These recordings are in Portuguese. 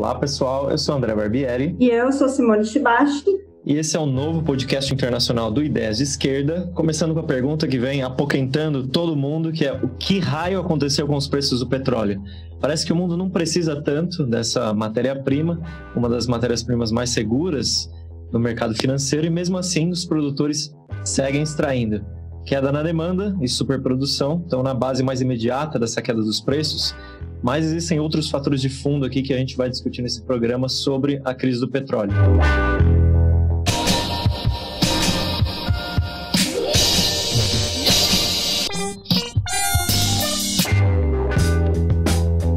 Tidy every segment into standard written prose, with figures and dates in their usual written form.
Olá pessoal, eu sou André Barbieri. E eu sou Simone Shibashi. E esse é o novo podcast internacional do Ideias de Esquerda, começando com a pergunta que vem apoquentando todo mundo, que é: o que raio aconteceu com os preços do petróleo? Parece que o mundo não precisa tanto dessa matéria-prima, uma das matérias-primas mais seguras no mercado financeiro, e mesmo assim os produtores seguem extraindo. Queda na demanda e superprodução estão na base mais imediata dessa queda dos preços, mas existem outros fatores de fundo aqui que a gente vai discutir nesse programa sobre a crise do petróleo.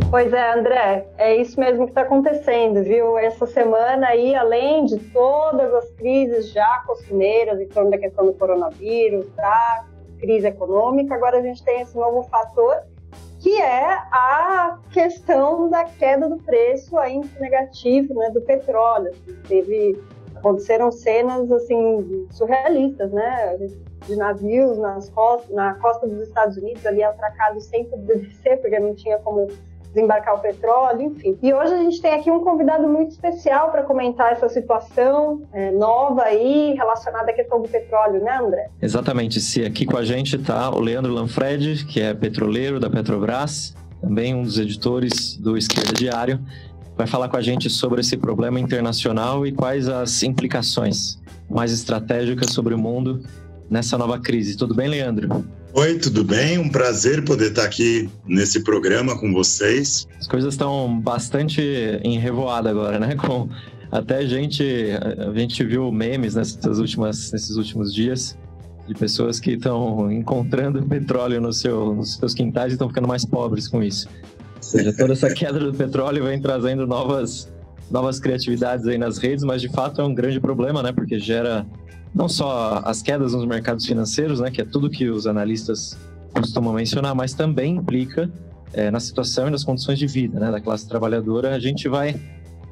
Pois é, André, é isso mesmo que está acontecendo, viu? Essa semana aí, além de todas as crises já costumeiras em torno da questão do coronavírus, da crise econômica, agora a gente tem esse novo fator, que é a questão da queda do preço ainda negativo, né, do petróleo. Aconteceram cenas assim surrealistas, né? De navios na costa dos Estados Unidos, ali atracados sem poder descer, porque não tinha como desembarcar o petróleo, enfim. E hoje a gente tem aqui um convidado muito especial para comentar essa situação nova aí, relacionada à questão do petróleo, né, André? Exatamente, Cia. Aqui com a gente está o Leandro Lanfredi, que é petroleiro da Petrobras, também um dos editores do Esquerda Diário. Vai falar com a gente sobre esse problema internacional e quais as implicações mais estratégicas sobre o mundo nessa nova crise. Tudo bem, Leandro? Oi, tudo bem? Um prazer poder estar aqui nesse programa com vocês. As coisas estão bastante em revoada agora, né? A gente viu memes nesses últimos dias de pessoas que estão encontrando petróleo nos seus quintais e estão ficando mais pobres com isso. Ou seja, toda essa queda do petróleo vem trazendo novas criatividades aí nas redes, mas de fato é um grande problema, né? Porque gera não só as quedas nos mercados financeiros, né, que é tudo que os analistas costumam mencionar, mas também implica na situação e nas condições de vida, né, da classe trabalhadora. A gente vai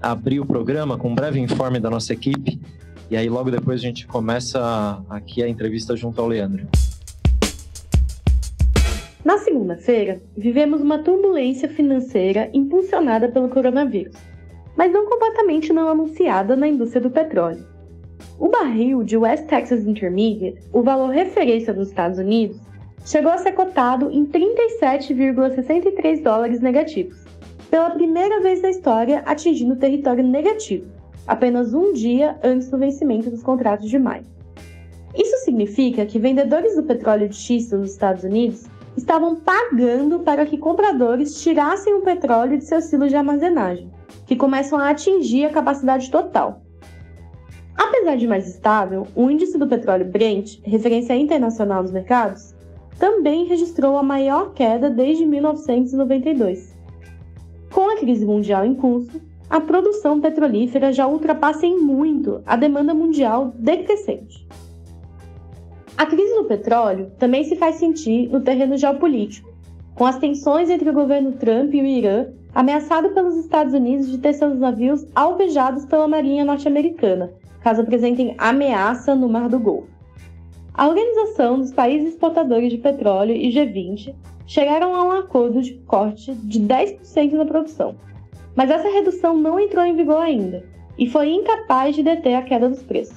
abrir o programa com um breve informe da nossa equipe, e aí logo depois a gente começa aqui a entrevista junto ao Leandro. Na segunda-feira, vivemos uma turbulência financeira impulsionada pelo coronavírus, mas não completamente não anunciada na indústria do petróleo. O barril de West Texas Intermediate, o valor referência dos Estados Unidos, chegou a ser cotado em 37,63 dólares negativos, pela primeira vez na história atingindo o território negativo, apenas um dia antes do vencimento dos contratos de maio. Isso significa que vendedores do petróleo de xisto nos Estados Unidos estavam pagando para que compradores tirassem o petróleo de seus silos de armazenagem, que começam a atingir a capacidade total. Apesar de mais estável, o índice do petróleo Brent, referência internacional nos mercados, também registrou a maior queda desde 1992. Com a crise mundial em curso, a produção petrolífera já ultrapassa em muito a demanda mundial decrescente. A crise do petróleo também se faz sentir no terreno geopolítico, com as tensões entre o governo Trump e o Irã, ameaçado pelos Estados Unidos de ter seus navios alvejados pela Marinha norte-americana, caso apresentem ameaça no Mar do Golfo. A Organização dos Países Exportadores de Petróleo e G20 chegaram a um acordo de corte de 10% na produção, mas essa redução não entrou em vigor ainda e foi incapaz de deter a queda dos preços.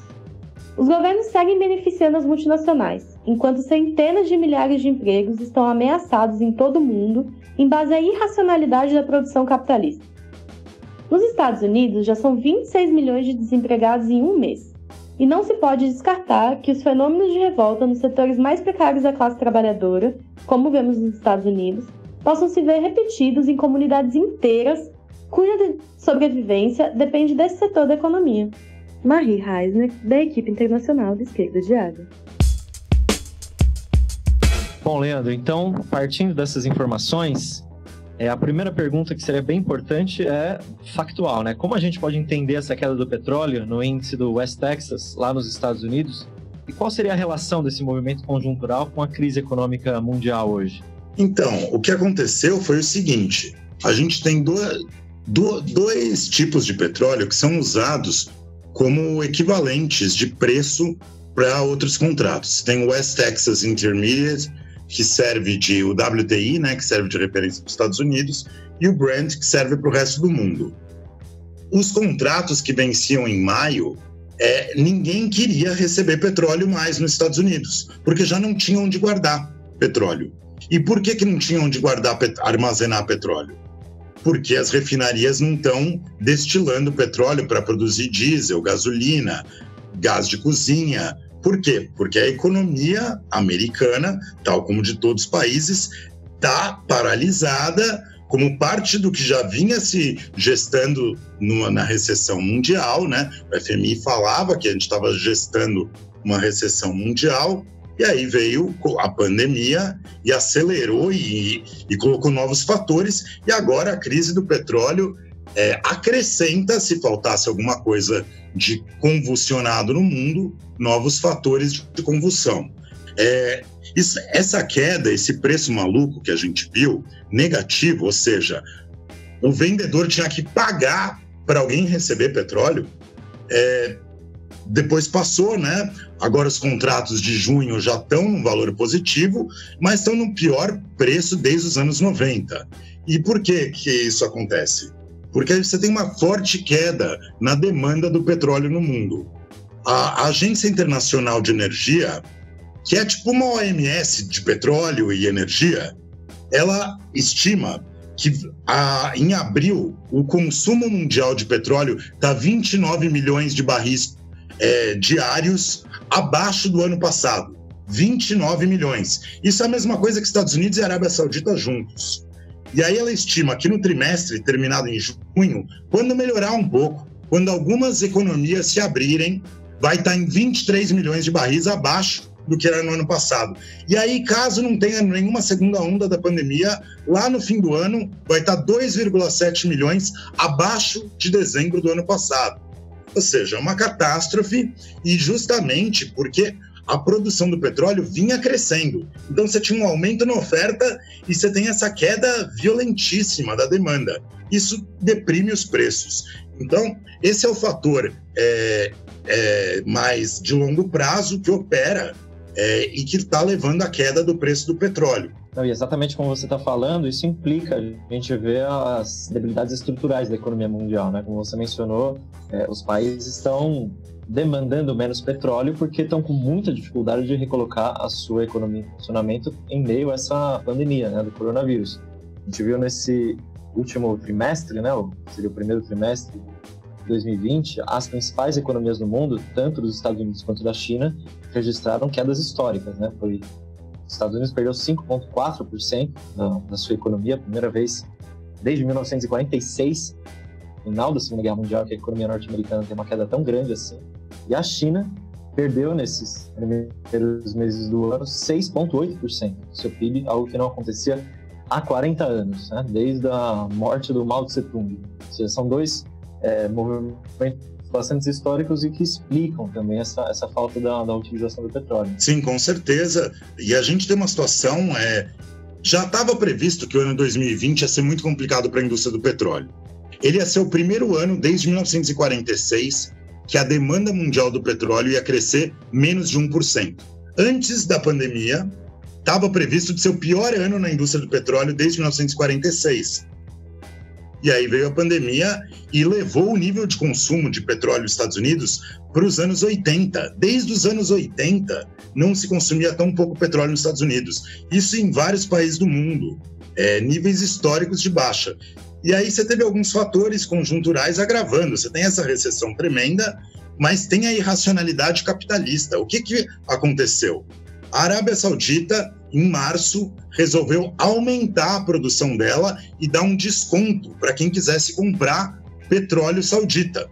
Os governos seguem beneficiando as multinacionais, enquanto centenas de milhares de empregos estão ameaçados em todo o mundo em base à irracionalidade da produção capitalista. Nos Estados Unidos, já são 26 milhões de desempregados em um mês, e não se pode descartar que os fenômenos de revolta nos setores mais precários da classe trabalhadora, como vemos nos Estados Unidos, possam se ver repetidos em comunidades inteiras cuja sobrevivência depende desse setor da economia. Marie Reisner, da equipe internacional de Esquerda Diário. Bom, Leandro, então, partindo dessas informações, a primeira pergunta que seria bem importante é factual, né? Como a gente pode entender essa queda do petróleo no índice do West Texas, lá nos Estados Unidos? E qual seria a relação desse movimento conjuntural com a crise econômica mundial hoje? Então, o que aconteceu foi o seguinte: a gente tem dois tipos de petróleo que são usados como equivalentes de preço para outros contratos. Tem o West Texas Intermediate, que serve o WTI, né, que serve de referência para os Estados Unidos, e o Brent, que serve para o resto do mundo. os contratos que venciam em maio, ninguém queria receber petróleo mais nos Estados Unidos, porque já não tinham onde guardar petróleo. E por que não tinham onde armazenar petróleo? Porque as refinarias não estão destilando petróleo para produzir diesel, gasolina, gás de cozinha. Por quê? Porque a economia americana, tal como de todos os países, está paralisada como parte do que já vinha se gestando na recessão mundial, né? O FMI falava que a gente estava gestando uma recessão mundial, e aí veio a pandemia e acelerou e colocou novos fatores, e agora a crise do petróleo acrescenta, se faltasse alguma coisa de convulsionado no mundo, novos fatores de convulsão. Essa queda, esse preço maluco que a gente viu, negativo, ou seja, o vendedor tinha que pagar para alguém receber petróleo, depois passou, né? Agora os contratos de junho já estão num valor positivo, mas estão no pior preço desde os anos 90. E por que isso acontece? Porque você tem uma forte queda na demanda do petróleo no mundo. A Agência Internacional de Energia, que é tipo uma OMS de petróleo e energia, ela estima que em abril o consumo mundial de petróleo está 29 milhões de barris diários abaixo do ano passado. 29 milhões. Isso é a mesma coisa que Estados Unidos e Arábia Saudita juntos. E aí ela estima que no trimestre terminado em junho, quando melhorar um pouco, quando algumas economias se abrirem, vai estar em 23 milhões de barris abaixo do que era no ano passado. E aí, caso não tenha nenhuma segunda onda da pandemia, lá no fim do ano vai estar 2,7 milhões abaixo de dezembro do ano passado. Ou seja, uma catástrofe, e justamente porque a produção do petróleo vinha crescendo. Então você tinha um aumento na oferta e você tem essa queda violentíssima da demanda. Isso deprime os preços. Então, esse é o fator mais de longo prazo que opera e que está levando à queda do preço do petróleo. Não, e exatamente como você está falando, isso implica a gente ver as debilidades estruturais da economia mundial, né? Como você mencionou, os países estão demandando menos petróleo porque estão com muita dificuldade de recolocar a sua economia em funcionamento em meio a essa pandemia, né, do coronavírus. A gente viu nesse último trimestre, né, seria o primeiro trimestre de 2020, as principais economias do mundo, tanto dos Estados Unidos quanto da China, registraram quedas históricas, né? Os Estados Unidos perdeu 5,4% da sua economia, a primeira vez desde 1946, final da Segunda Guerra Mundial, que a economia norte-americana tem uma queda tão grande assim. E a China perdeu nesses primeiros meses do ano 6,8% do seu PIB, algo que não acontecia há 40 anos, né? Desde a morte do Mao Tse-tung. Ou seja, são dois movimentos bastante históricos e que explicam também essa falta da utilização do petróleo. Sim, com certeza. E a gente tem uma situação... já estava previsto que o ano 2020 ia ser muito complicado para a indústria do petróleo. Ele ia ser o primeiro ano, desde 1946, que a demanda mundial do petróleo ia crescer menos de 1%. Antes da pandemia, estava previsto de ser o pior ano na indústria do petróleo desde 1946. E aí veio a pandemia e levou o nível de consumo de petróleo nos Estados Unidos para os anos 80. Desde os anos 80, não se consumia tão pouco petróleo nos Estados Unidos. Isso em vários países do mundo, níveis históricos de baixa. E aí você teve alguns fatores conjunturais agravando. Você tem essa recessão tremenda, mas tem a irracionalidade capitalista. O que aconteceu? A Arábia Saudita, em março, resolveu aumentar a produção dela e dar um desconto para quem quisesse comprar petróleo saudita.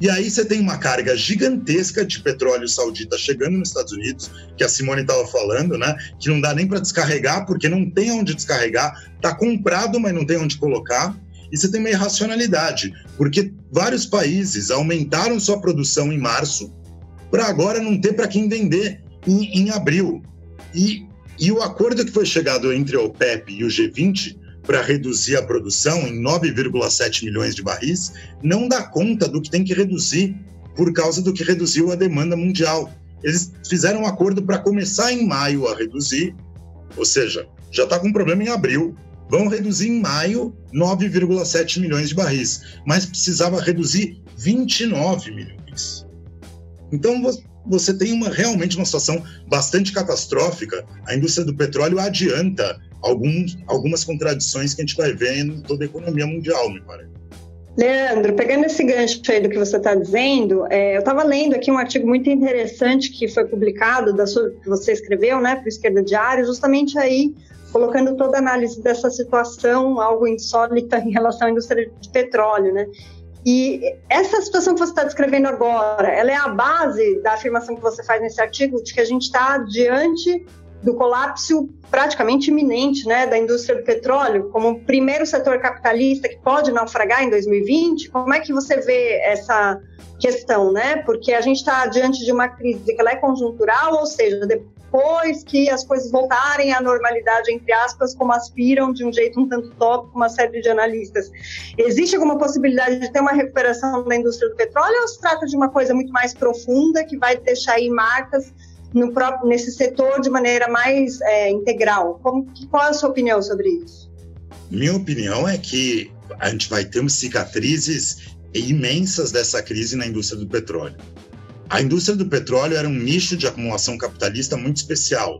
E aí você tem uma carga gigantesca de petróleo saudita chegando nos Estados Unidos, que a Simone estava falando, né? Que não dá nem para descarregar, porque não tem onde descarregar. Está comprado, mas não tem onde colocar. E você tem uma irracionalidade, porque vários países aumentaram sua produção em março para agora não ter para quem vender em abril. E o acordo que foi chegado entre a OPEP e o G20 para reduzir a produção em 9,7 milhões de barris não dá conta do que tem que reduzir por causa do que reduziu a demanda mundial. Eles fizeram um acordo para começar em maio a reduzir, ou seja, já está com problema em abril, vão reduzir em maio 9,7 milhões de barris, mas precisava reduzir 29 milhões. Então você tem realmente uma situação bastante catastrófica. A indústria do petróleo adianta algumas contradições que a gente vai ver em toda a economia mundial, me parece. Leandro, pegando esse gancho aí do que você está dizendo, eu estava lendo aqui um artigo muito interessante que foi publicado, que você escreveu, né, para o Esquerda Diário, justamente aí colocando toda a análise dessa situação, algo insólita em relação à indústria de petróleo, né? E essa situação que você está descrevendo agora, ela é a base da afirmação que você faz nesse artigo de que a gente está diante do colapso praticamente iminente, né, da indústria do petróleo, como o primeiro setor capitalista que pode naufragar em 2020. Como é que você vê essa questão, né? Porque a gente está diante de uma crise que ela é conjuntural, ou seja, depois que as coisas voltarem à normalidade, entre aspas, como aspiram de um jeito um tanto tópico uma série de analistas. Existe alguma possibilidade de ter uma recuperação da indústria do petróleo, ou se trata de uma coisa muito mais profunda que vai deixar aí marcas nesse setor de maneira mais integral? Qual é a sua opinião sobre isso? Minha opinião é que a gente vai ter cicatrizes imensas dessa crise na indústria do petróleo. A indústria do petróleo era um nicho de acumulação capitalista muito especial,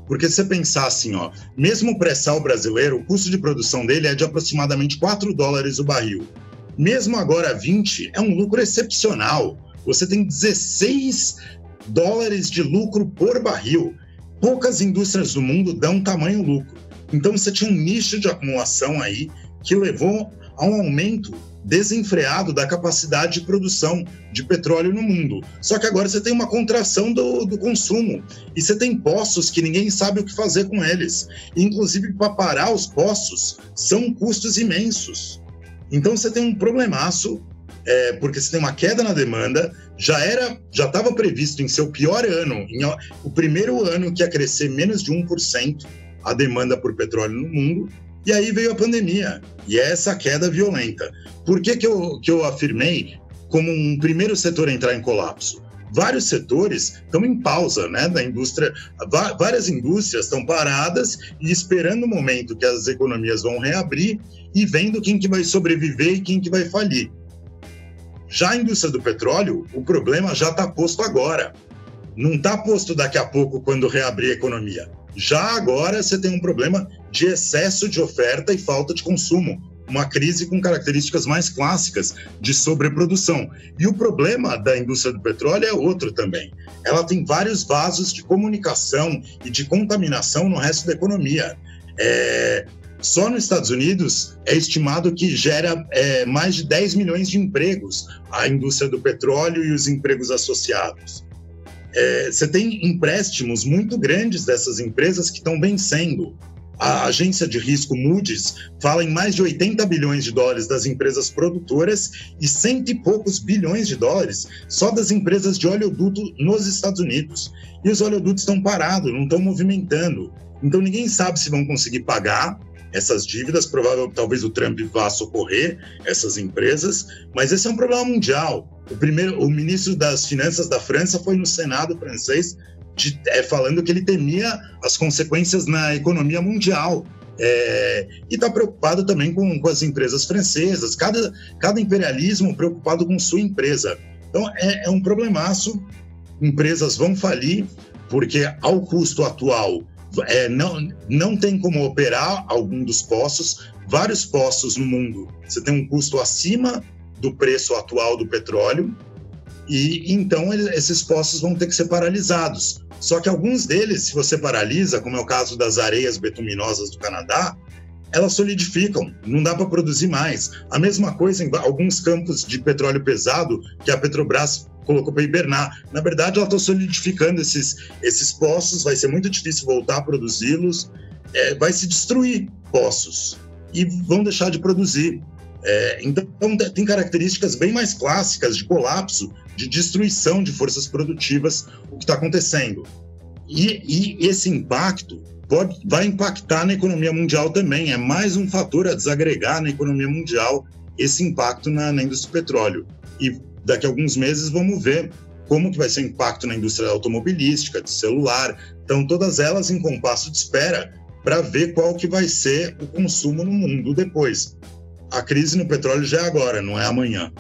porque se você pensar assim, mesmo o pré-sal brasileiro, o custo de produção dele é de aproximadamente $4 o barril. Mesmo agora 20, é um lucro excepcional. Você tem $16 de lucro por barril. Poucas indústrias do mundo dão tamanho lucro. Então você tinha um nicho de acumulação aí que levou a um aumento desenfreado da capacidade de produção de petróleo no mundo. Só que agora você tem uma contração do consumo e você tem poços que ninguém sabe o que fazer com eles. Inclusive, para parar os poços, são custos imensos. Então você tem um problemaço, porque você tem uma queda na demanda. Já estava previsto em seu pior ano, o primeiro ano que ia crescer menos de 1% a demanda por petróleo no mundo, e aí veio a pandemia, e é essa queda violenta. Por que eu afirmei como um primeiro setor a entrar em colapso? Vários setores estão em pausa, né, da indústria. Várias indústrias estão paradas e esperando o momento que as economias vão reabrir e vendo quem que vai sobreviver e quem que vai falir. Já a indústria do petróleo, o problema já está posto agora. Não está posto daqui a pouco quando reabrir a economia. Já agora você tem um problema de excesso de oferta e falta de consumo. Uma crise com características mais clássicas de sobreprodução. E o problema da indústria do petróleo é outro também. Ela tem vários vasos de comunicação e de contaminação no resto da economia. Só nos Estados Unidos é estimado que gera mais de 10 milhões de empregos a indústria do petróleo e os empregos associados. Você tem empréstimos muito grandes dessas empresas que estão vencendo. A agência de risco Moody's fala em mais de 80 bilhões de dólares das empresas produtoras e 100 e poucos bilhões de dólares só das empresas de oleoduto nos Estados Unidos. E os oleodutos estão parados, não estão movimentando. Então ninguém sabe se vão conseguir pagar essas dívidas. Talvez o Trump vá socorrer essas empresas, mas esse é um problema mundial. O ministro das Finanças da França foi no Senado francês falando que ele temia as consequências na economia mundial. E está preocupado também com as empresas francesas, cada imperialismo preocupado com sua empresa. Então é um problemaço, empresas vão falir, porque ao custo atual não tem como operar algum dos poços. Vários poços no mundo, você tem um custo acima do preço atual do petróleo, e então esses poços vão ter que ser paralisados. Só que alguns deles, se você paralisa, como é o caso das areias betuminosas do Canadá, elas solidificam, não dá para produzir mais. A mesma coisa em alguns campos de petróleo pesado que a Petrobras colocou para hibernar. Na verdade, ela está solidificando esses poços, vai ser muito difícil voltar a produzi-los, vai se destruir poços e vão deixar de produzir. Então, tem características bem mais clássicas de colapso, de destruição de forças produtivas, o que está acontecendo. E esse impacto vai impactar na economia mundial também. É mais um fator a desagregar na economia mundial, esse impacto na indústria do petróleo. E daqui a alguns meses vamos ver como que vai ser o impacto na indústria automobilística, de celular. Então, todas elas em compasso de espera, para ver qual que vai ser o consumo no mundo depois. A crise no petróleo já é agora, não é amanhã.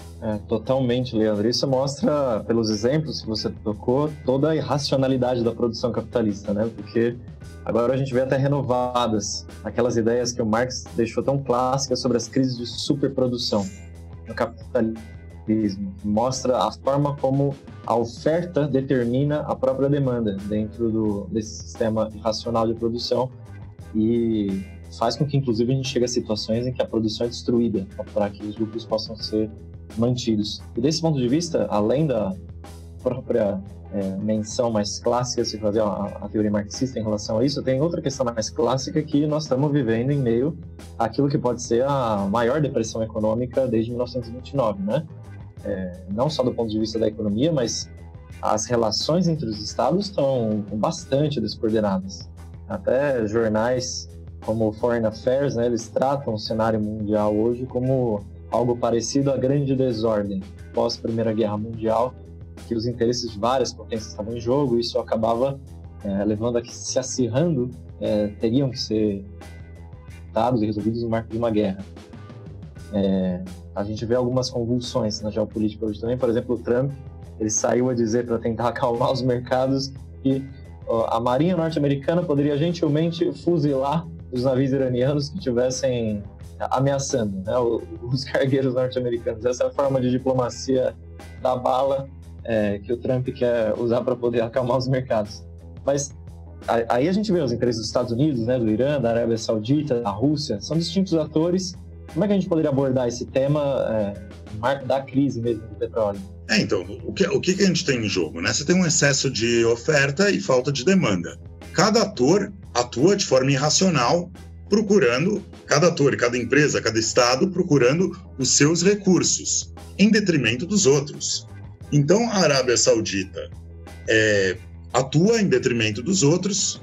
Totalmente, Leandro. Isso mostra, pelos exemplos que você tocou, toda a irracionalidade da produção capitalista, né? Porque agora a gente vê até renovadas aquelas ideias que o Marx deixou tão clássicas sobre as crises de superprodução no capitalismo. Mostra a forma como a oferta determina a própria demanda dentro desse sistema irracional de produção e faz com que, inclusive, a gente chegue a situações em que a produção é destruída para que os lucros possam ser mantidos. E desse ponto de vista, além da própria menção mais clássica, se fazer a teoria marxista em relação a isso, tem outra questão mais clássica que nós estamos vivendo em meio àquilo que pode ser a maior depressão econômica desde 1929, né? Não só do ponto de vista da economia, mas as relações entre os estados estão bastante descoordenadas. Até jornais como o Foreign Affairs, né, eles tratam o cenário mundial hoje como algo parecido à grande desordem pós-Primeira Guerra Mundial, que os interesses de várias potências estavam em jogo, e isso acabava levando a que, se acirrando, teriam que ser tratados e resolvidos no marco de uma guerra. A gente vê algumas convulsões na geopolítica hoje também. Por exemplo, o Trump, ele saiu a dizer, para tentar acalmar os mercados, que a Marinha norte-americana poderia gentilmente fuzilar os navios iranianos que estivessem ameaçando, né, os cargueiros norte-americanos. Essa é a forma de diplomacia da bala que o Trump quer usar para poder acalmar os mercados. Mas aí a gente vê os interesses dos Estados Unidos, né, do Irã, da Arábia Saudita, da Rússia, são distintos atores. Como é que a gente poderia abordar esse tema no marco da crise mesmo do petróleo? Então, o que a gente tem em jogo, né? Você tem um excesso de oferta e falta de demanda. Cada ator atua de forma irracional, procurando, cada ator, cada empresa, cada estado, procurando os seus recursos, em detrimento dos outros. Então, a Arábia Saudita atua em detrimento dos outros,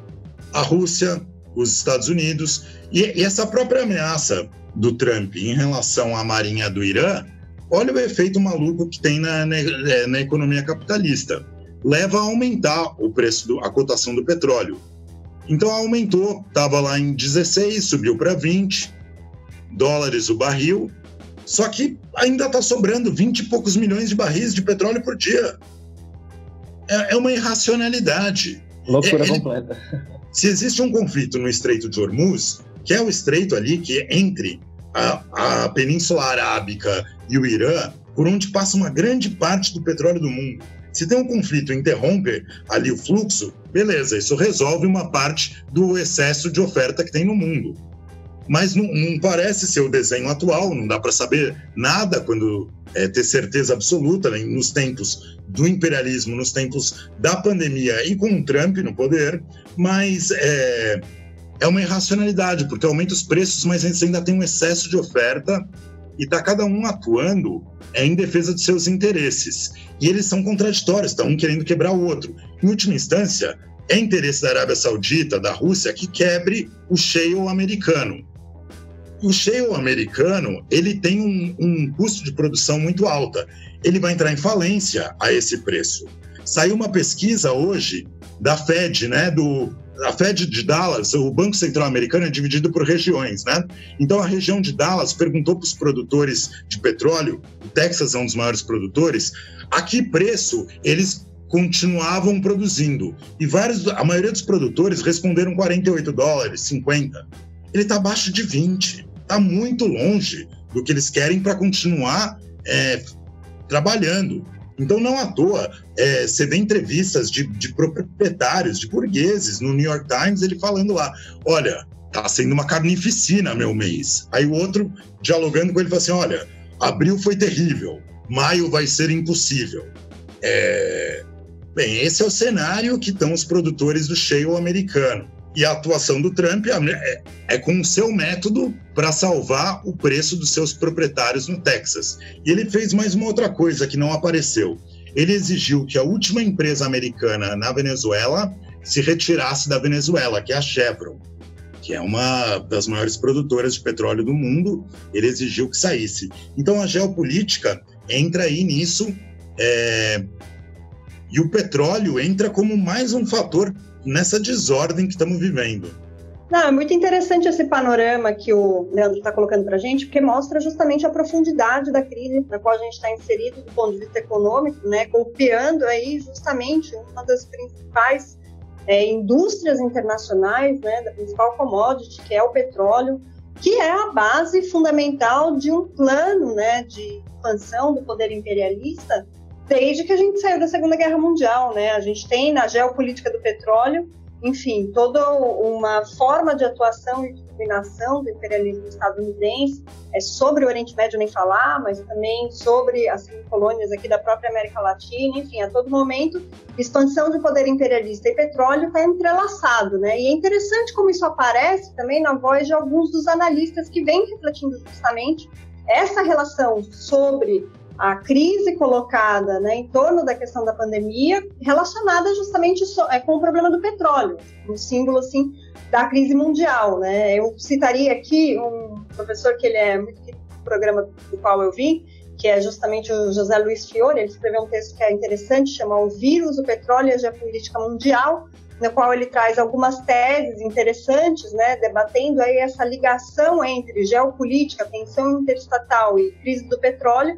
a Rússia, os Estados Unidos, e essa própria ameaça do Trump em relação à marinha do Irã, olha o efeito maluco que tem na economia capitalista. Leva a aumentar o preço, a cotação do petróleo. Então aumentou, estava lá em 16, subiu para 20 dólares o barril, só que ainda está sobrando 20 e poucos milhões de barris de petróleo por dia. É uma irracionalidade. Loucura completa. Se existe um conflito no Estreito de Hormuz, que é o estreito ali que é entre a Península Arábica e o Irã, por onde passa uma grande parte do petróleo do mundo. Se tem um conflito e interrompe ali o fluxo, beleza, isso resolve uma parte do excesso de oferta que tem no mundo. Mas não parece ser o desenho atual, não dá para saber nada quando ter certeza absoluta, né, nos tempos do imperialismo, nos tempos da pandemia e com o Trump no poder, mas é uma irracionalidade, porque aumenta os preços, mas ainda tem um excesso de oferta e está cada um atuando em defesa de seus interesses. E eles são contraditórios, está um querendo quebrar o outro. Em última instância, é interesse da Arábia Saudita, da Rússia, que quebre o shale americano. O shale americano, ele tem um custo de produção muito alto. Ele vai entrar em falência a esse preço. Saiu uma pesquisa hoje da Fed, né, a Fed de Dallas, o Banco Central Americano é dividido por regiões, né? Então a região de Dallas perguntou para os produtores de petróleo, o Texas é um dos maiores produtores, a que preço eles continuavam produzindo. E a maioria dos produtores responderam 48 dólares, 50. Ele está abaixo de 20, está muito longe do que eles querem para continuar trabalhando. Então, não à toa, você vê entrevistas de proprietários, de burgueses, no New York Times, ele falando lá, olha, tá sendo uma carnificina meu mês. Aí o outro, dialogando com ele, fala assim, olha, abril foi terrível, maio vai ser impossível. Bem, esse é o cenário que estão os produtores do shale americano. E a atuação do Trump é com o seu método para salvar o preço dos seus proprietários no Texas. E ele fez mais uma outra coisa que não apareceu. Ele exigiu que a última empresa americana na Venezuela se retirasse da Venezuela, que é a Chevron, que é uma das maiores produtoras de petróleo do mundo. Ele exigiu que saísse. Então a geopolítica entra aí nisso, e o petróleo entra como mais um fator nessa desordem que estamos vivendo. Não, é muito interessante esse panorama que o Leandro está colocando para a gente, porque mostra justamente a profundidade da crise na qual a gente está inserido do ponto de vista econômico, né, golpeando aí justamente uma das principais indústrias internacionais, né, da principal commodity, que é o petróleo, que é a base fundamental de um plano, né, de expansão do poder imperialista desde que a gente saiu da Segunda Guerra Mundial, né? A gente tem na geopolítica do petróleo, enfim, toda uma forma de atuação e de dominação do imperialismo estadunidense, sobre o Oriente Médio nem falar, mas também sobre as colônias aqui da própria América Latina, enfim, a todo momento, expansão de poder imperialista e petróleo está entrelaçado, né? E é interessante como isso aparece também na voz de alguns dos analistas que vêm refletindo justamente essa relação sobre a crise colocada, né, em torno da questão da pandemia, relacionada justamente com o problema do petróleo, um símbolo assim da crise mundial, né? Eu citaria aqui um professor que ele é muito querido do programa do qual eu vim, que é justamente o José Luiz Fiore. Ele escreveu um texto que é interessante, chama O Vírus, o Petróleo e a Geopolítica Mundial, no qual ele traz algumas teses interessantes, né, debatendo aí essa ligação entre geopolítica, tensão interestatal e crise do petróleo,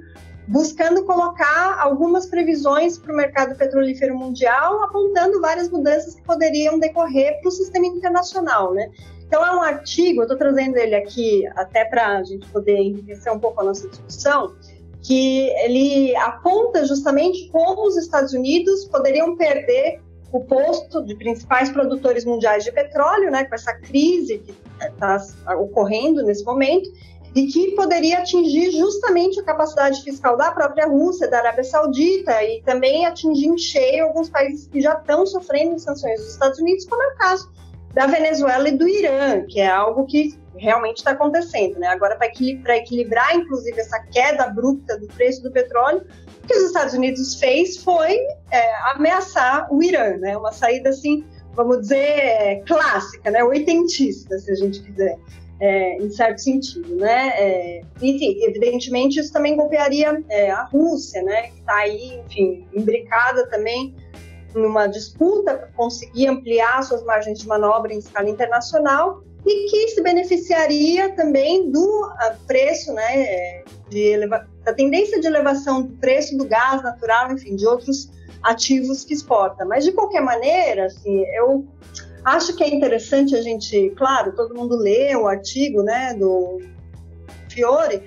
buscando colocar algumas previsões para o mercado petrolífero mundial, apontando várias mudanças que poderiam decorrer para o sistema internacional, né? Então, é um artigo, eu estou trazendo ele aqui até para a gente poder enriquecer um pouco a nossa discussão, que ele aponta justamente como os Estados Unidos poderiam perder o posto de principais produtores mundiais de petróleo, né, com essa crise que está ocorrendo nesse momento, e que poderia atingir justamente a capacidade fiscal da própria Rússia, da Arábia Saudita, e também atingir em cheio alguns países que já estão sofrendo sanções dos Estados Unidos, como é o caso da Venezuela e do Irã, que é algo que realmente está acontecendo, né? Agora, para equilibrar, inclusive, essa queda abrupta do preço do petróleo, o que os Estados Unidos fez foi ameaçar o Irã, né? Uma saída, assim, vamos dizer, clássica, né? Oitentista, se a gente quiser. Em certo sentido, né? Enfim, evidentemente isso também golpearia a Rússia, né? Que está aí, enfim, imbricada também numa disputa para conseguir ampliar suas margens de manobra em escala internacional e que se beneficiaria também do preço, né? Da tendência de elevação do preço do gás natural, enfim, de outros ativos que exporta. Mas de qualquer maneira, assim, eu acho que é interessante a gente, claro, todo mundo lê o artigo, né, do Fiore,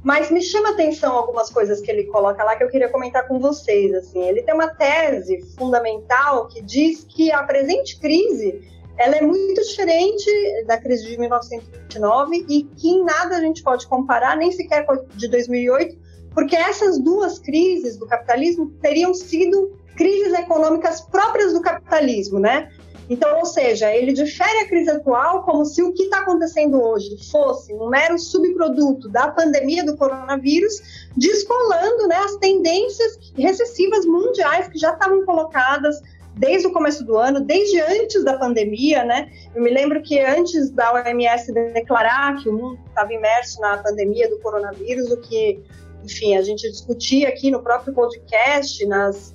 mas me chama a atenção algumas coisas que ele coloca lá que eu queria comentar com vocês. Assim, ele tem uma tese fundamental que diz que a presente crise ela é muito diferente da crise de 1929 e que em nada a gente pode comparar, nem sequer com a de 2008, porque essas duas crises do capitalismo teriam sido crises econômicas próprias do capitalismo, né? Então, ou seja, ele difere a crise atual como se o que está acontecendo hoje fosse um mero subproduto da pandemia do coronavírus, descolando, né, as tendências recessivas mundiais que já estavam colocadas desde o começo do ano, desde antes da pandemia, né? Eu me lembro que antes da OMS declarar que o mundo estava imerso na pandemia do coronavírus, o que, enfim, a gente discutia aqui no próprio podcast, nas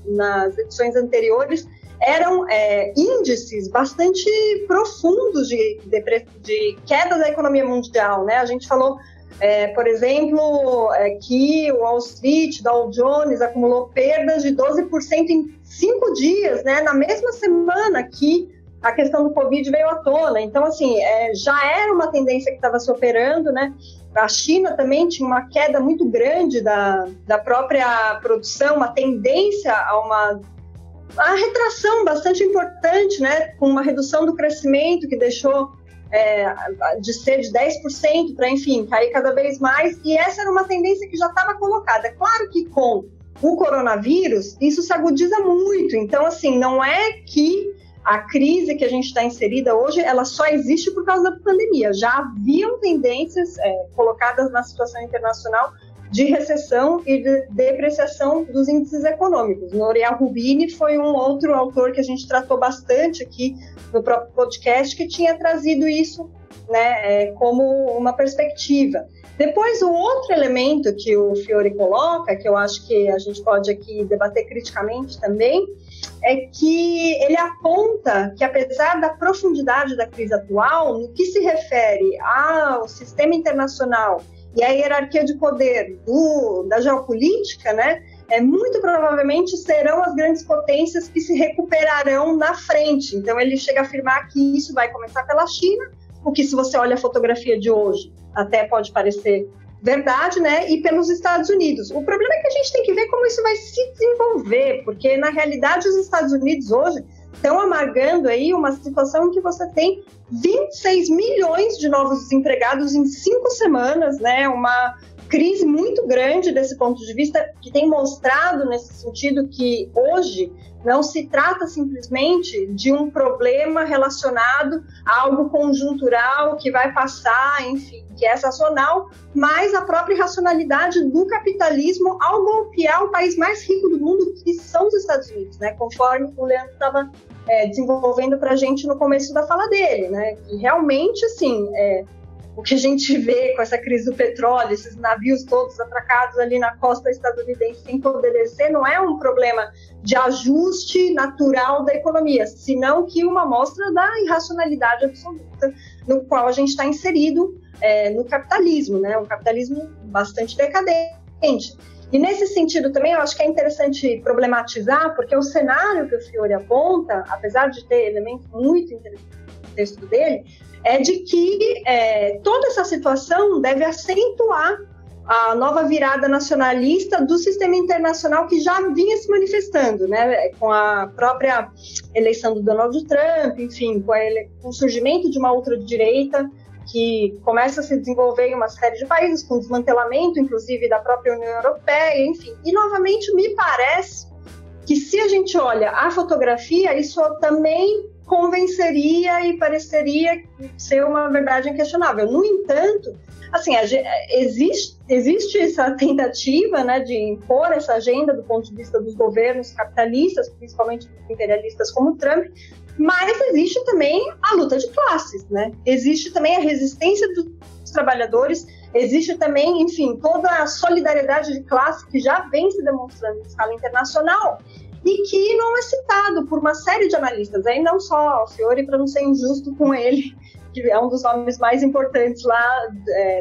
edições anteriores, eram índices bastante profundos de queda da economia mundial, né? A gente falou, por exemplo, que o Wall Street, Dow Jones, acumulou perdas de 12% em 5 dias, né? Na mesma semana que a questão do Covid veio à tona. Então, assim, já era uma tendência que estava se operando, né? A China também tinha uma queda muito grande da própria produção, uma tendência a uma retração bastante importante, né, com uma redução do crescimento que deixou de ser de 10% para, enfim, cair cada vez mais, e essa era uma tendência que já estava colocada. Claro que com o coronavírus isso se agudiza muito, então, assim, não é que a crise que a gente está inserida hoje, ela só existe por causa da pandemia. Já haviam tendências colocadas na situação internacional de recessão e de depreciação dos índices econômicos. Nouriel Roubini foi um outro autor que a gente tratou bastante aqui no próprio podcast, que tinha trazido isso, né, como uma perspectiva. Depois, o outro elemento que o Fiore coloca, que eu acho que a gente pode aqui debater criticamente também, é que ele aponta que, apesar da profundidade da crise atual, no que se refere ao sistema internacional e à hierarquia de poder da geopolítica, né, muito provavelmente serão as grandes potências que se recuperarão na frente. Então, ele chega a afirmar que isso vai começar pela China, o que, se você olha a fotografia de hoje, até pode parecer verdade, né? E pelos Estados Unidos. O problema é que a gente tem que ver como isso vai se desenvolver, porque, na realidade, os Estados Unidos hoje estão amargando aí uma situação em que você tem 26 milhões de novos desempregados em 5 semanas, né? Uma crise muito grande desse ponto de vista, que tem mostrado nesse sentido que hoje não se trata simplesmente de um problema relacionado a algo conjuntural que vai passar, enfim, que é sazonal, mas a própria irracionalidade do capitalismo ao golpear o país mais rico do mundo, que são os Estados Unidos, né? Conforme o Leandro estava desenvolvendo para a gente no começo da fala dele, né? E realmente, assim, o que a gente vê com essa crise do petróleo, esses navios todos atracados ali na costa estadunidense sem poder descer, não é um problema de ajuste natural da economia, senão que uma amostra da irracionalidade absoluta no qual a gente está inserido no capitalismo, né? Um capitalismo bastante decadente. E nesse sentido também eu acho que é interessante problematizar, porque o cenário que o Fiore aponta, apesar de ter elementos muito interessantes no texto dele, é de que toda essa situação deve acentuar a nova virada nacionalista do sistema internacional que já vinha se manifestando, né, com a própria eleição do Donald Trump, enfim, com o surgimento de uma ultradireita que começa a se desenvolver em uma série de países, com desmantelamento, inclusive, da própria União Europeia, enfim. E, novamente, me parece que, se a gente olha a fotografia, isso também convenceria e pareceria ser uma verdade inquestionável. No entanto, assim, existe essa tentativa, né, de impor essa agenda do ponto de vista dos governos capitalistas, principalmente dos imperialistas como Trump, mas existe também a luta de classes, né? Existe também a resistência dos trabalhadores, existe também, enfim, toda a solidariedade de classe que já vem se demonstrando em escala internacional e que não é citado por uma série de analistas, aí não só o Fiore, para não ser injusto com ele, que é um dos nomes mais importantes lá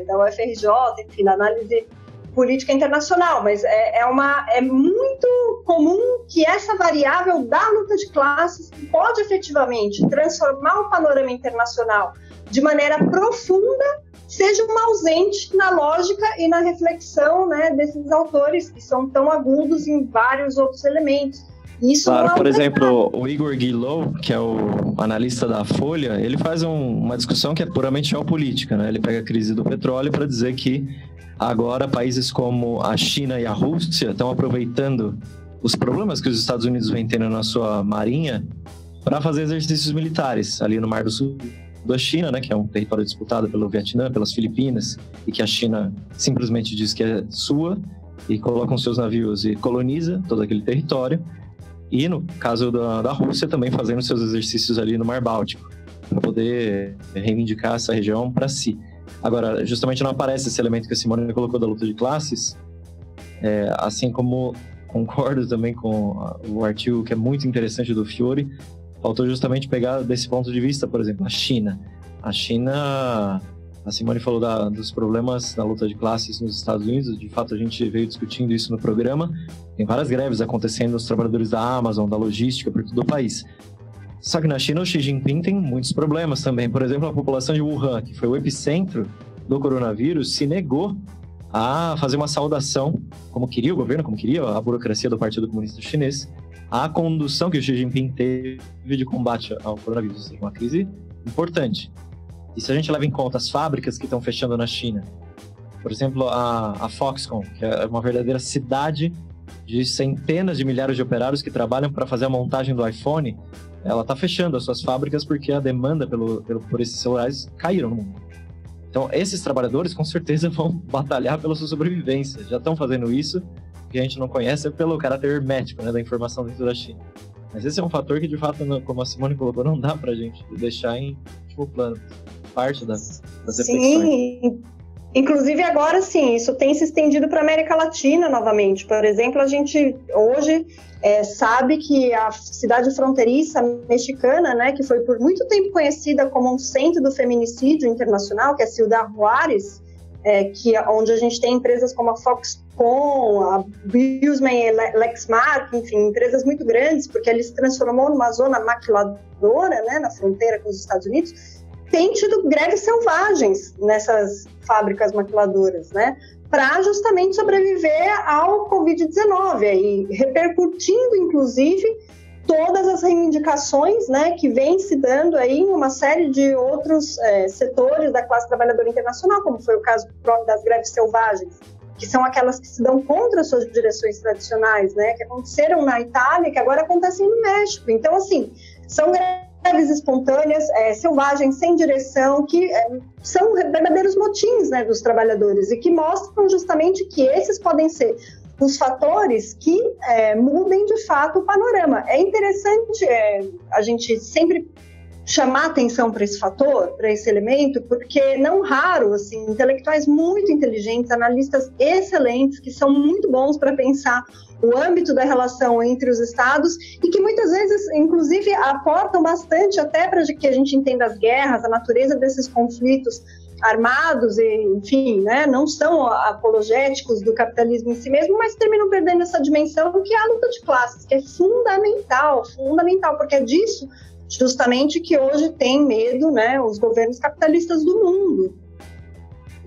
da UFRJ, enfim, na análise política internacional, mas é muito comum que essa variável da luta de classes pode efetivamente transformar o panorama internacional de maneira profunda, seja uma ausente na lógica e na reflexão, né, desses autores que são tão agudos em vários outros elementos. Isso claro, por exemplo, o Igor Guilou, que é o analista da Folha, ele faz uma discussão que é puramente geopolítica, né? Ele pega a crise do petróleo para dizer que agora países como a China e a Rússia estão aproveitando os problemas que os Estados Unidos vêm tendo na sua marinha para fazer exercícios militares ali no Mar do Sul da China, né, que é um território disputado pelo Vietnã, pelas Filipinas, e que a China simplesmente diz que é sua e coloca os seus navios e coloniza todo aquele território. E no caso da Rússia também fazendo seus exercícios ali no Mar Báltico para poder reivindicar essa região para si. Agora, justamente não aparece esse elemento que a Simone colocou da luta de classes, assim como concordo também com o artigo que é muito interessante do Fiore, faltou justamente pegar desse ponto de vista, por exemplo, a China. A China, a Simone falou dos problemas na luta de classes nos Estados Unidos, de fato a gente veio discutindo isso no programa, tem várias greves acontecendo nos trabalhadores da Amazon, da logística, por todo o país. Só que na China o Xi Jinping tem muitos problemas também. Por exemplo, a população de Wuhan, que foi o epicentro do coronavírus, se negou a fazer uma saudação, como queria o governo, como queria a burocracia do Partido Comunista Chinês, à condução que o Xi Jinping teve de combate ao coronavírus. Ou seja, uma crise importante. E se a gente leva em conta as fábricas que estão fechando na China, por exemplo, a Foxconn, que é uma verdadeira cidade de centenas de milhares de operários que trabalham para fazer a montagem do iPhone, ela está fechando as suas fábricas porque a demanda por esses celulares caíram no mundo. Então, esses trabalhadores, com certeza, vão batalhar pela sua sobrevivência. Já estão fazendo isso, o que a gente não conhece é pelo caráter hermético, né, da informação dentro da China. Mas esse é um fator que, de fato, como a Simone colocou, não dá pra gente deixar em último plano. Parte das reflexões. Sim, inclusive agora sim, isso tem se estendido para a América Latina novamente. Por exemplo, a gente hoje sabe que a cidade fronteiriça mexicana, né, que foi por muito tempo conhecida como um centro do feminicídio internacional, que é Ciudad Juárez, onde a gente tem empresas como a Foxconn, a Business e Lexmark, enfim, empresas muito grandes, porque ele se transformou numa zona maquiladora, né, na fronteira com os Estados Unidos, tem tido greves selvagens nessas fábricas maquiladoras, né, para justamente sobreviver ao Covid-19, e repercutindo, inclusive, todas as reivindicações, né, que vem se dando aí em uma série de outros setores da classe trabalhadora internacional, como foi o caso próprio das greves selvagens, que são aquelas que se dão contra as suas direções tradicionais, né, que aconteceram na Itália, que agora acontecem no México. Então, assim, são greves espontâneas, selvagens, sem direção, que são verdadeiros motins, né, dos trabalhadores, e que mostram justamente que esses podem ser os fatores que mudem de fato o panorama. É interessante a gente sempre chamar atenção para esse fator, para esse elemento, porque não raro, assim, intelectuais muito inteligentes, analistas excelentes, que são muito bons para pensar o âmbito da relação entre os estados e que muitas vezes, inclusive, aportam bastante até para que a gente entenda as guerras, a natureza desses conflitos armados, e, enfim, né, não são apologéticos do capitalismo em si mesmo, mas terminam perdendo essa dimensão que é a luta de classes, que é fundamental, porque é disso justamente que hoje tem medo, né, os governos capitalistas do mundo.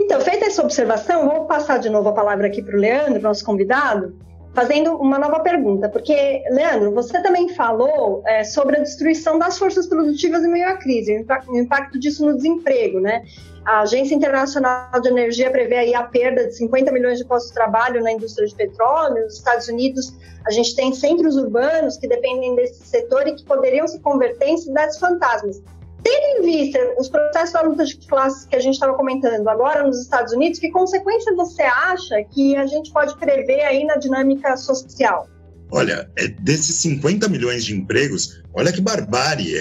Então, feita essa observação, vou passar de novo a palavra aqui para o Leandro, nosso convidado, fazendo uma nova pergunta, porque, Leandro, você também falou sobre a destruição das forças produtivas em meio à crise, o impacto disso no desemprego, né? A Agência Internacional de Energia prevê aí a perda de 50 milhões de postos de trabalho na indústria de petróleo. Nos Estados Unidos, a gente tem centros urbanos que dependem desse setor e que poderiam se converter em cidades fantasmas. Tendo em vista os processos da luta de classes que a gente estava comentando agora nos Estados Unidos, que consequência você acha que a gente pode prever aí na dinâmica social? Olha, desses 50 milhões de empregos, olha que barbárie,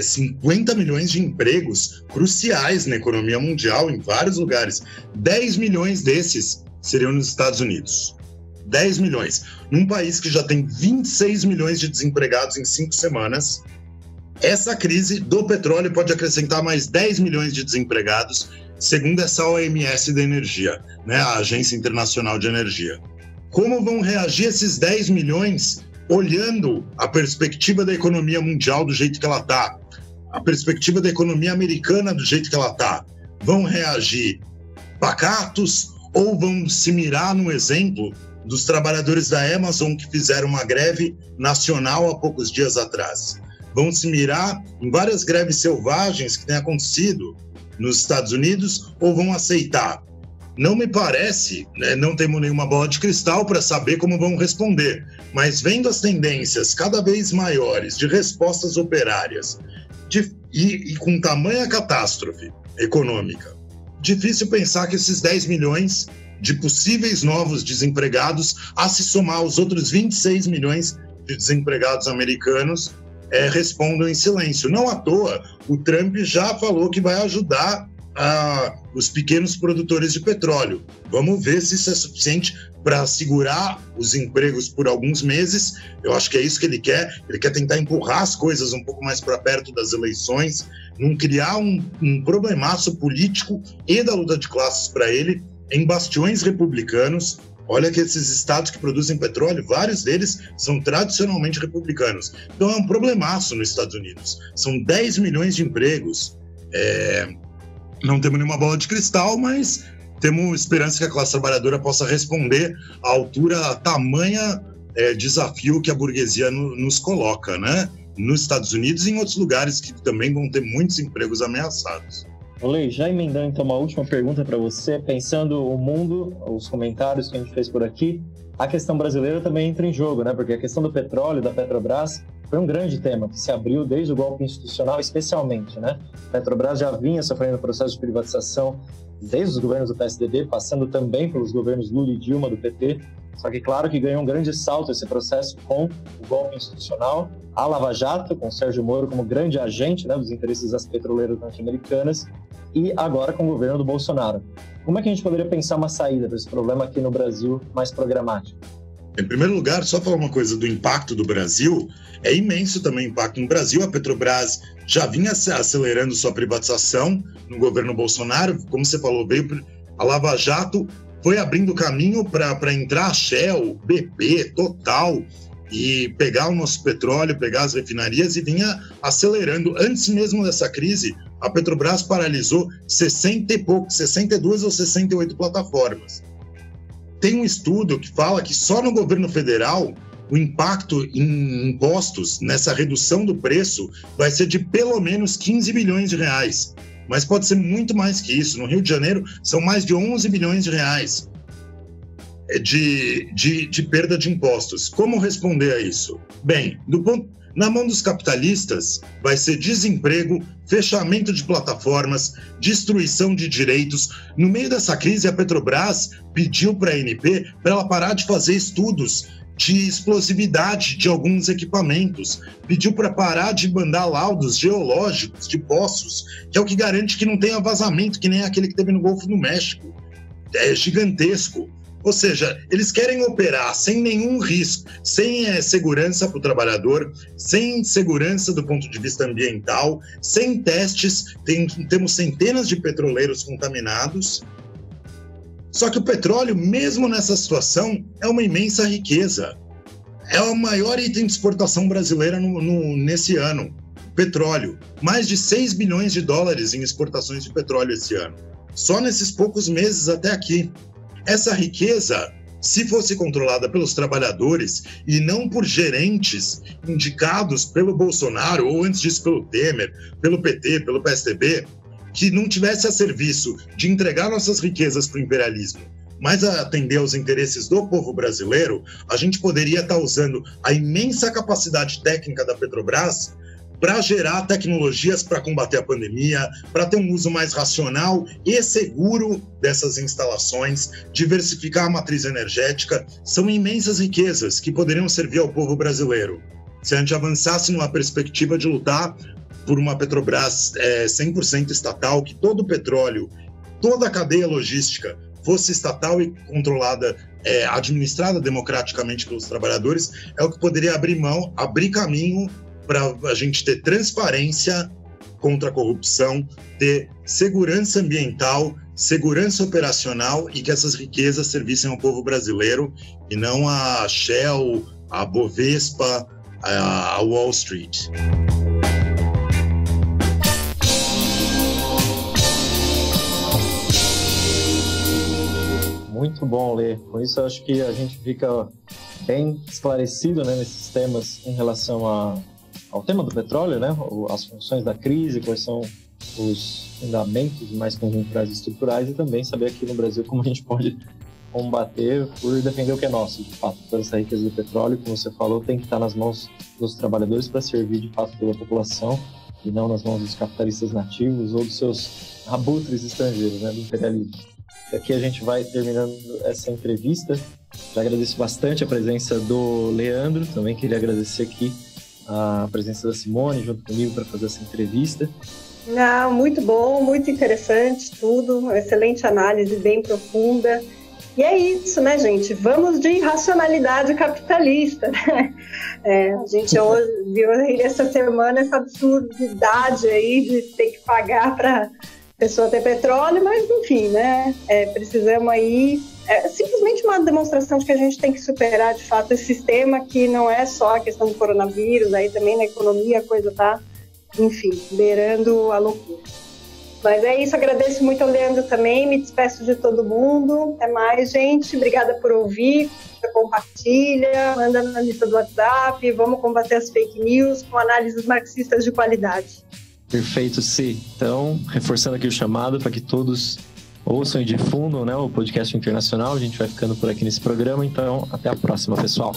50 milhões de empregos cruciais na economia mundial em vários lugares. 10 milhões desses seriam nos Estados Unidos. 10 milhões. Num país que já tem 26 milhões de desempregados em 5 semanas, essa crise do petróleo pode acrescentar mais 10 milhões de desempregados, segundo essa OMS da energia, né, a Agência Internacional de Energia. Como vão reagir esses 10 milhões olhando a perspectiva da economia mundial do jeito que ela está, a perspectiva da economia americana do jeito que ela está? Vão reagir pacatos ou vão se mirar no exemplo dos trabalhadores da Amazon que fizeram uma greve nacional há poucos dias atrás? Vão se mirar em várias greves selvagens que têm acontecido nos Estados Unidos ou vão aceitar? Não me parece, né, não temos nenhuma bola de cristal para saber como vão responder, mas vendo as tendências cada vez maiores de respostas operárias e com tamanha catástrofe econômica, difícil pensar que esses 10 milhões de possíveis novos desempregados, a se somar aos outros 26 milhões de desempregados americanos, respondam em silêncio. Não à toa, o Trump já falou que vai ajudar os pequenos produtores de petróleo. Vamos ver se isso é suficiente para segurar os empregos por alguns meses. Eu acho que é isso que ele quer. Ele quer tentar empurrar as coisas um pouco mais para perto das eleições, não criar um problemaço político e da luta de classes para ele em bastiões republicanos. Olha que esses estados que produzem petróleo, vários deles são tradicionalmente republicanos. Então é um problemaço nos Estados Unidos. São 10 milhões de empregos. Não temos nenhuma bola de cristal, mas temos esperança que a classe trabalhadora possa responder à altura, a tamanha desafio que a burguesia nos coloca, né? Nos Estados Unidos e em outros lugares que também vão ter muitos empregos ameaçados. Olê, já emendando então uma última pergunta para você, pensando o mundo, os comentários que a gente fez por aqui, a questão brasileira também entra em jogo, né? Porque a questão do petróleo, da Petrobras, foi um grande tema que se abriu desde o golpe institucional, especialmente, né? A Petrobras já vinha sofrendo processo de privatização desde os governos do PSDB, passando também pelos governos Lula e Dilma do PT. Só que, claro, que ganhou um grande salto esse processo com o golpe institucional, a Lava Jato, com o Sérgio Moro como grande agente, né, dos interesses das petroleiras norte-americanas, e agora com o governo do Bolsonaro. Como é que a gente poderia pensar uma saída para esse problema aqui no Brasil mais programático? Em primeiro lugar, só falar uma coisa do impacto do Brasil, é imenso também o impacto no Brasil. A Petrobras já vinha acelerando sua privatização no governo Bolsonaro, como você falou, veio a Lava Jato, foi abrindo caminho para entrar a Shell, BP, Total, e pegar o nosso petróleo, pegar as refinarias e vinha acelerando. Antes mesmo dessa crise, a Petrobras paralisou 62 ou 68 plataformas. Tem um estudo que fala que só no governo federal o impacto em impostos nessa redução do preço vai ser de pelo menos 15 bilhões de reais. Mas pode ser muito mais que isso. No Rio de Janeiro, são mais de 11 bilhões de reais de perda de impostos. Como responder a isso? Bem, na mão dos capitalistas, vai ser desemprego, fechamento de plataformas, destruição de direitos. No meio dessa crise, a Petrobras pediu para a ANP para ela parar de fazer estudos de explosividade de alguns equipamentos, pediu para parar de mandar laudos geológicos de poços, que é o que garante que não tenha vazamento, que nem aquele que teve no Golfo do México. É gigantesco. Ou seja, eles querem operar sem nenhum risco, sem segurança para o trabalhador, sem segurança do ponto de vista ambiental, sem testes. Temos centenas de petroleiros contaminados. Só que o petróleo, mesmo nessa situação, é uma imensa riqueza. É o maior item de exportação brasileira nesse ano. Petróleo. Mais de 6 bilhões de dólares em exportações de petróleo esse ano. Só nesses poucos meses até aqui. Essa riqueza, se fosse controlada pelos trabalhadores e não por gerentes indicados pelo Bolsonaro, ou antes disso pelo Temer, pelo PT, pelo PSDB, que não tivesse a serviço de entregar nossas riquezas para o imperialismo, mas a atender aos interesses do povo brasileiro, a gente poderia estar usando a imensa capacidade técnica da Petrobras para gerar tecnologias para combater a pandemia, para ter um uso mais racional e seguro dessas instalações, diversificar a matriz energética. São imensas riquezas que poderiam servir ao povo brasileiro. Se a gente avançasse numa perspectiva de lutar por uma Petrobras 100% estatal, que todo o petróleo, toda a cadeia logística fosse estatal e controlada, administrada democraticamente pelos trabalhadores, é o que poderia abrir caminho para a gente ter transparência contra a corrupção, ter segurança ambiental, segurança operacional e que essas riquezas servissem ao povo brasileiro e não a Shell, a Bovespa, a Wall Street. Muito bom, Lê. Com isso, eu acho que a gente fica bem esclarecido, né, nesses temas em relação ao tema do petróleo, né, as funções da crise, quais são os fundamentos mais conjunturais e estruturais, e também saber aqui no Brasil como a gente pode combater por defender o que é nosso, de fato. Toda essa riqueza do petróleo, como você falou, tem que estar nas mãos dos trabalhadores para servir, de fato, pela população, e não nas mãos dos capitalistas nativos ou dos seus abutres estrangeiros, né, do imperialismo. Aqui a gente vai terminando essa entrevista. Já agradeço bastante a presença do Leandro, também queria agradecer aqui a presença da Simone junto comigo para fazer essa entrevista. Não, muito bom, muito interessante tudo, uma excelente análise, bem profunda. E é isso, né, gente? Vamos de irracionalidade capitalista, né? A gente hoje viu essa semana essa absurdidade aí de ter que pagar para pessoa ter petróleo, mas enfim, né? Precisamos aí... simplesmente uma demonstração de que a gente tem que superar, de fato, esse sistema que não é só a questão do coronavírus, aí também na economia a coisa tá, enfim, beirando a loucura. Mas é isso, agradeço muito ao Leandro também, me despeço de todo mundo. Até mais, gente. Obrigada por ouvir, compartilha, manda na lista do WhatsApp, vamos combater as fake news com análises marxistas de qualidade. Perfeito, sim. Então, reforçando aqui o chamado para que todos ouçam e difundam, né, o podcast internacional. A gente vai ficando por aqui nesse programa, então até a próxima, pessoal.